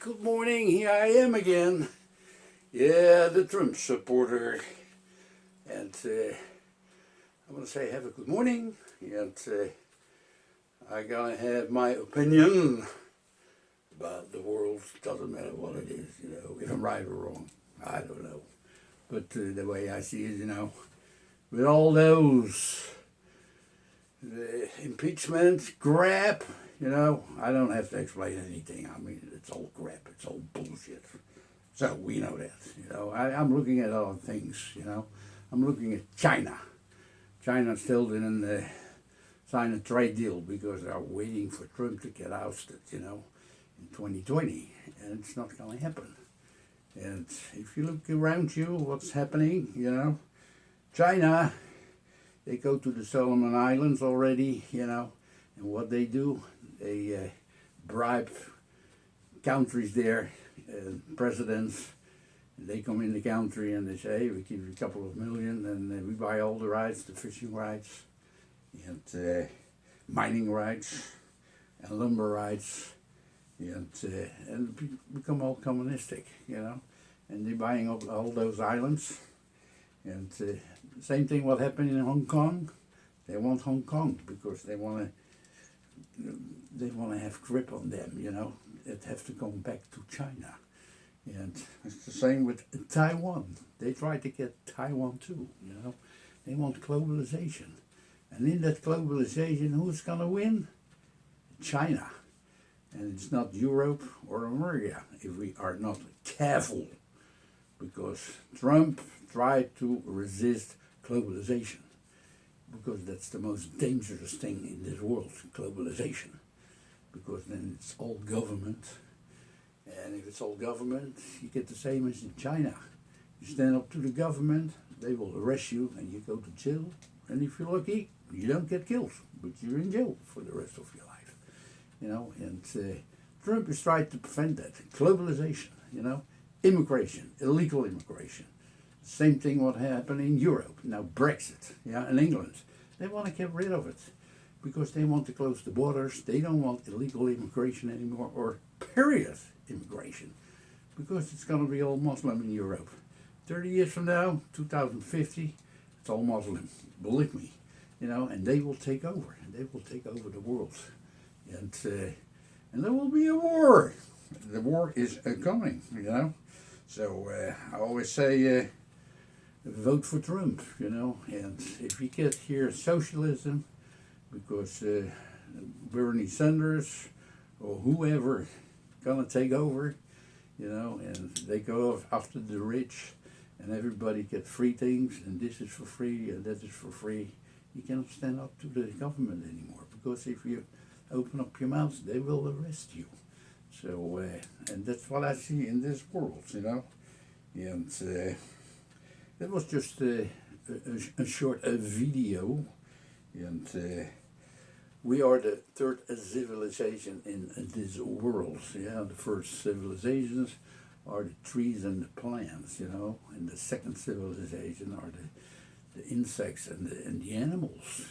good morning. Here I am again. Yeah, the Trump supporter. And I want to say have a good morning. And I gotta have my opinion about the world. Doesn't matter what it is, if I'm right or wrong. I don't know. But the way I see it, with all those impeachment crap, I don't have to explain anything. I mean, it's all crap. It's all bullshit. So we know that. I'm looking at other things. I'm looking at China. China still didn't sign a trade deal because they're waiting for Trump to get ousted. In 2020, and it's not going to happen. And if you look around you, what's happening? China, they go to the Solomon Islands already. And what they do, they bribe countries there, presidents. They come in the country and they say, hey, we give you a couple of million and we buy all the rights, the fishing rights, and mining rights, and lumber rights, and become all communistic, and they're buying up all those islands. And same thing what happened in Hong Kong. They want Hong Kong because they want to have grip on them, It have to come back to China. And it's the same with Taiwan. They try to get Taiwan too, They want globalization. And in that globalization, who's going to win? China. And it's not Europe or America if we are not careful. Because Trump tried to resist globalization. Because that's the most dangerous thing in this world, globalization. Because then it's all government. And if it's all government, you get the same as in China. You stand up to the government, they will arrest you and you go to jail. And if you're lucky, you don't get killed, but you're in jail for the rest of your life. And Trump is trying to prevent that. Globalization, immigration, illegal immigration. Same thing what happened in Europe. Now Brexit, in England. They want to get rid of it because they want to close the borders. They don't want illegal immigration anymore, or period immigration, because it's going to be all Muslim in Europe. 30 years from now, 2050, it's all Muslim. Believe me, and they will take over. They will take over the world, and there will be a war. The war is coming, So I always say, vote for Trump, And if you get here socialism, because Bernie Sanders or whoever gonna take over, and they go after the rich, and everybody get free things, and this is for free, and that is for free. You cannot stand up to the government anymore, because if you open up your mouth, they will arrest you. So, and that's what I see in this world, And it was just a short video, and we are the third civilization in this world. The first civilizations are the trees and the plants, and the second civilization are the insects and the animals,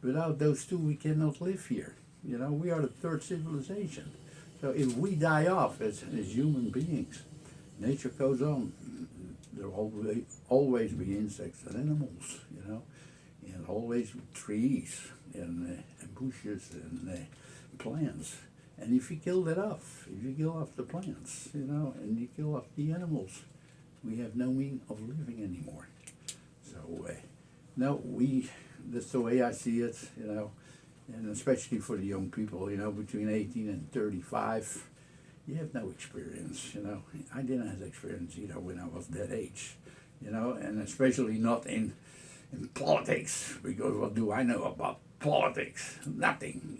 Without those two, we cannot live here. We are the third civilization. So if we die off as human beings, nature goes on. There will always be insects and animals, and always trees and bushes and plants. And if you kill that off, if you kill off the plants, and you kill off the animals, we have no means of living anymore. So, no, that's the way I see it, and especially for the young people, between 18 and 35. You have no experience, I didn't have experience either when I was that age, and especially not in politics, because what do I know about politics? Nothing,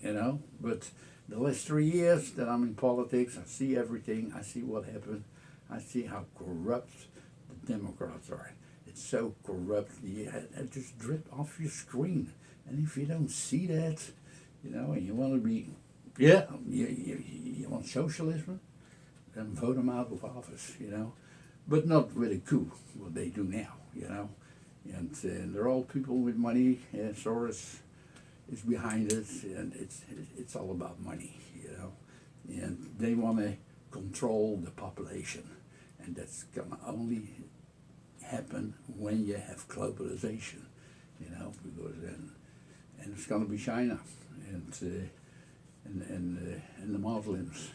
But the last 3 years that I'm in politics, I see everything. I see what happened. I see how corrupt the Democrats are. It's so corrupt. It just drip off your screen. And if you don't see that, and you want to be, you want socialism, then vote them out of office, But not with a coup, what they do now, And they're all people with money. Soros is behind it, and it's all about money, And they want to control the population. And that's gonna only happen when you have globalization, because then, and it's gonna be China and the Muslims,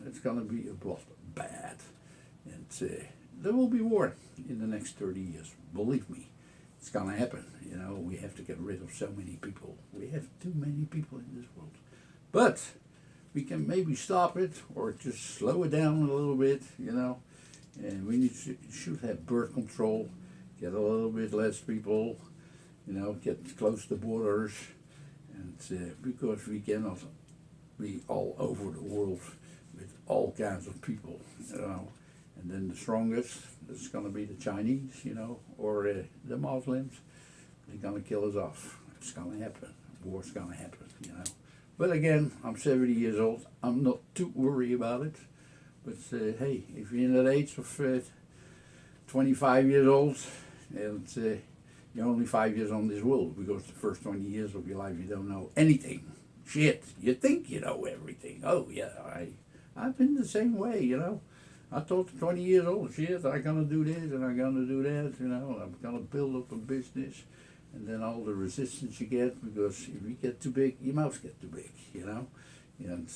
it's gonna be a lot bad, and there will be war in the next 30 years. Believe me, it's gonna happen. We have to get rid of so many people. We have too many people in this world, but we can maybe stop it or just slow it down a little bit, and we should have birth control, get a little bit less people, get close to borders, and because we cannot be all over the world with all kinds of people, and then the strongest is going to be the Chinese, or the Muslims. They're going to kill us off. It's going to happen. War's going to happen, But again, I'm 70 years old. I'm not too worried about it. But hey, if you're in that age of 25 years old, and you're only 5 years on this world, because the first 20 years of your life you don't know anything. Shit, you think you know everything. Oh yeah, I've been the same way, I thought 20 years old, shit, I'm gonna do this and I'm gonna do that, I'm gonna build up a business, and then all the resistance you get, because if you get too big, your mouth gets too big, and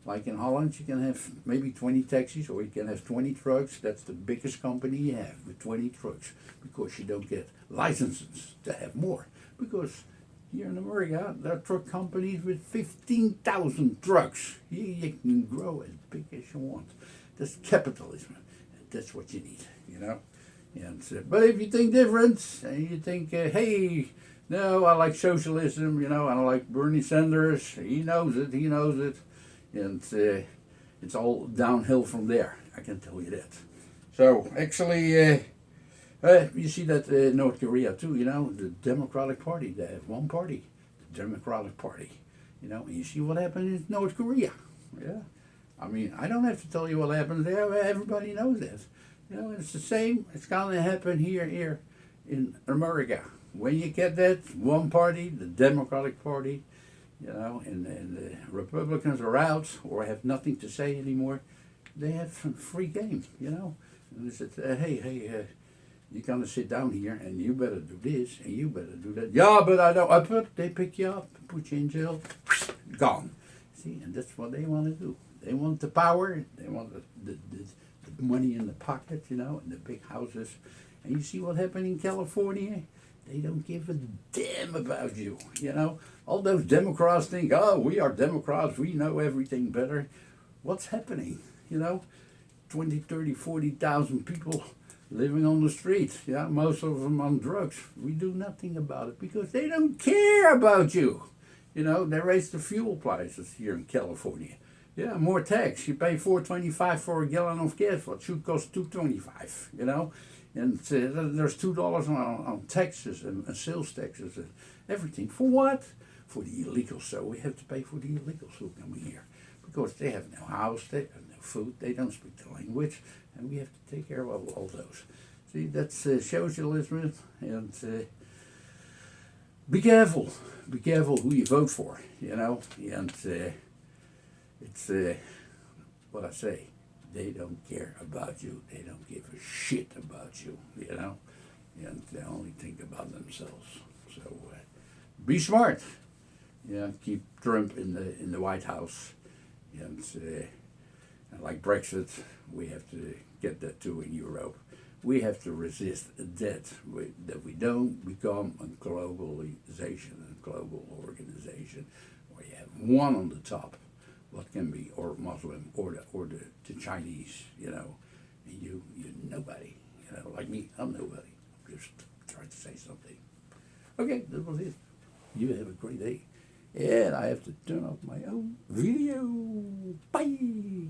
like in Holland, you can have maybe 20 taxis, or you can have 20 trucks. That's the biggest company you have, with 20 trucks, because you don't get licenses to have more. Because here in America, there are truck companies with 15,000 trucks. You can grow as big as you want. That's capitalism. And that's what you need, And but if you think different, and you think, hey, no, I like socialism, and I like Bernie Sanders, he knows it, and it's all downhill from there, I can tell you that. So actually, you see that North Korea too, the Democratic Party, they have one party, the Democratic Party, and you see what happened in North Korea, yeah. I mean, I don't have to tell you what happened there, everybody knows that. It's the same, it's going to happen here in America. When you get that one party, the Democratic Party, and the Republicans are out or have nothing to say anymore, they have free game, And they said, hey, you're going to sit down here and you better do this and you better do that. Yeah, but I don't. They pick you up, put you in jail, gone. See, and that's what they want to do. They want the power, they want the money in the pocket, and the big houses. And you see what happened in California? They don't give a damn about you, All those Democrats think, oh, we are Democrats, we know everything better. What's happening, 20, 30, 40,000 people living on the street, most of them on drugs. We do nothing about it because they don't care about you. They raised the fuel prices here in California. Yeah, more tax. You pay $4.25 for a gallon of gas, what should cost $2.25, And there's $2 on taxes and sales taxes and everything. For what? For the illegals. So we have to pay for the illegals who come here. Because they have no house, they have no food, they don't speak the language, and we have to take care of all those. See, that's socialism, and be careful. Be careful who you vote for, And it's what I say. They don't care about you. They don't give a shit about you, And they only think about themselves. So be smart. Keep Trump in the White House, and like Brexit, we have to get that too in Europe. We have to resist that we don't become a globalization, a global organization, where you have one on the top. What can be, or Muslim, or the Chinese, and you're nobody, like me, I'm nobody. I'm just trying to say something. Okay, that was it. You have a great day. And I have to turn off my own video. Bye!